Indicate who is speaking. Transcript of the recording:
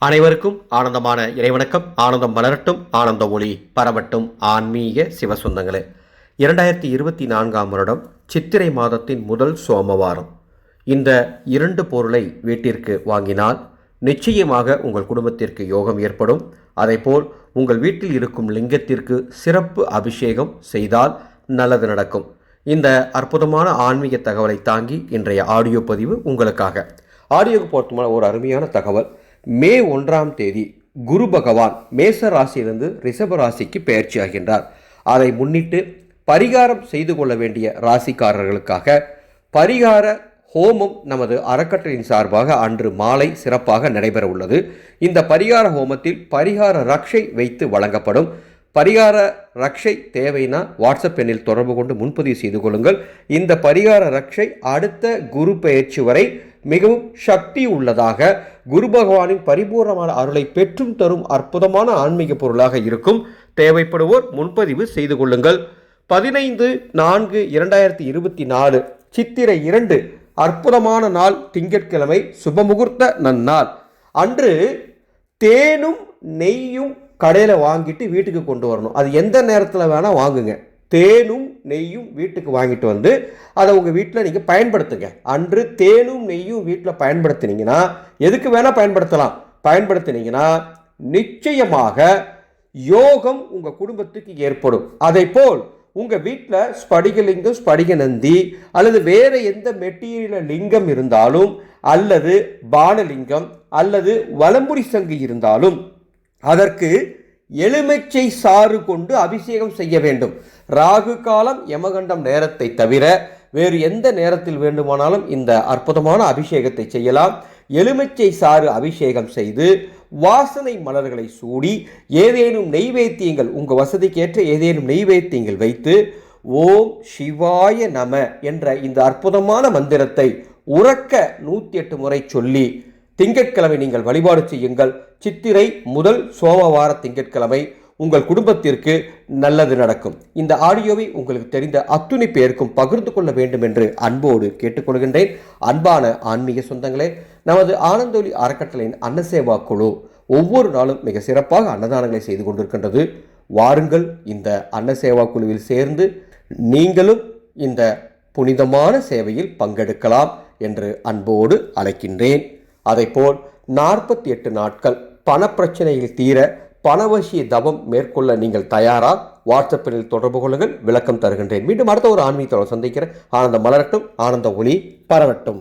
Speaker 1: அனைவருக்கும் ஆனந்தமான இறைவணக்கம். ஆனந்தம் மலரட்டும், ஆனந்த ஒளி பரவட்டும். ஆன்மீக சிவசொந்தங்களே, 2024 வருடம் சித்திரை மாதத்தின் முதல் சோமவாரம். இந்த 2 பொருளை வீட்டிற்கு வாங்கினால் நிச்சயமாக உங்கள் குடும்பத்திற்கு யோகம் ஏற்படும். அதேபோல் உங்கள் வீட்டில் இருக்கும் லிங்கத்திற்கு சிறப்பு அபிஷேகம் செய்தால் நல்லது நடக்கும். இந்த அற்புதமான ஆன்மீக தகவலை தாங்கி இன்றைய ஆடியோ பதிவு உங்களுக்காக. ஆடியோக்கு போகிறதுமான ஒரு அருமையான தகவல். மே 1ஆம் தேதி குரு பகவான் மேச ராசியிலிருந்து ரிஷப ராசிக்கு பெயர்ச்சி ஆகின்றார். அதை முன்னிட்டு பரிகாரம் செய்து கொள்ள வேண்டிய ராசிக்காரர்களுக்காக பரிகார ஹோமம் நமது அறக்கட்டளையின் சார்பாக அன்று மாலை சிறப்பாக நடைபெற உள்ளது. இந்த பரிகார ஹோமத்தில் பரிகார ரக்ஷை வைத்து வழங்கப்படும். பரிகார ரக்ஷை தேவைன்னா வாட்ஸ்அப் எண்ணில் தொடர்பு கொண்டு முன்பதிவு செய்து கொள்ளுங்கள். இந்த பரிகார ரக்ஷை அடுத்த குரு பெயர்ச்சி வரை மிகவும் சக்தி உள்ளதாக, குரு பகவானின் பரிபூர்ணமான அருளை பெற்றும் தரும் அற்புதமான ஆன்மீக பொருளாக இருக்கும். தேவைப்படுவோர் முன்பதிவு செய்து கொள்ளுங்கள். 15/4/2024 சித்திரை 2 அற்புதமான நாள், திங்கட்கிழமை, சுபமுகூர்த்த நன்னாள். அன்று தேனும் நெய்யும் கடையில் வாங்கிட்டு வீட்டுக்கு கொண்டு வரணும். அது எந்த நேரத்தில் வேணால் வாங்குங்க. தேனும் நெய்யும் வீட்டுக்கு வாங்கிட்டு வந்து அதை உங்கள் வீட்டில் நீங்கள் பயன்படுத்துங்க. அன்று தேனும் நெய்யும் வீட்டில் பயன்படுத்தினீங்கன்னா, எதுக்கு வேணால் பயன்படுத்தினீங்கன்னா நிச்சயமாக யோகம் உங்கள் குடும்பத்துக்கு ஏற்படும். அதே போல் உங்கள் வீட்டில் ஸ்படிகலிங்கம், ஸ்படிக நந்தி அல்லது வேறு எந்த மெட்டீரியல் லிங்கம் இருந்தாலும், அல்லது பானலிங்கம் அல்லது வலம்புரி சங்கு இருந்தாலும் அதற்கு எலுமிச்சை சாறு கொண்டு அபிஷேகம் செய்ய வேண்டும். ராகு காலம், யமகண்டம் நேரத்தை தவிர வேறு எந்த நேரத்தில் வேண்டுமானாலும் இந்த அற்புதமான அபிஷேகத்தை செய்யலாம். எலுமிச்சை சாறு அபிஷேகம் செய்து வாசனை மலர்களை சூடி ஏதேனும் நெய்வேத்தியங்கள், உங்கள் வசதிக்கேற்ற ஏதேனும் நெய்வேத்தியங்கள் வைத்து ஓம் சிவாய நம என்ற இந்த அற்புதமான மந்திரத்தை உறக்க 108 முறை சொல்லி திங்கட்கிழமை நீங்கள் வழிபாடு செய்யுங்கள். சித்திரை முதல் சோமவார திங்கட்கிழமை உங்கள் குடும்பத்திற்கு நல்லது நடக்கும். இந்த ஆடியோவை உங்களுக்கு தெரிந்த அத்துணை பேருக்கும் பகிர்ந்து கொள்ள வேண்டும் என்று அன்போடு கேட்டுக்கொள்கின்றேன். அன்பான ஆன்மீக சொந்தங்களே, நமது ஆனந்தொலி அறக்கட்டளையின் அன்னசேவா குழு ஒவ்வொரு நாளும் மிக சிறப்பாக அன்னதானங்களை செய்து கொண்டிருக்கின்றது. வாருங்கள், இந்த அன்னசேவா குழுவில் சேர்ந்து நீங்களும் இந்த புனிதமான சேவையில் பங்கெடுக்கலாம் என்று அன்போடு அழைக்கின்றேன். அதைப்போல் 48 நாட்கள் பணப்பிரச்சனையில் தீர பணவசிய தவம் மேற்கொள்ள நீங்கள் தயாரா? வாட்ஸ்அப்பில் தொடர்பு கொள்ளுங்கள், விளக்கம் தருகின்றேன். மீண்டும் அடுத்த ஒரு ஆன்மீகத்தோடு சந்திக்கிறேன். ஆனந்தம் மலரட்டும், ஆனந்த ஒளி பரவட்டும்.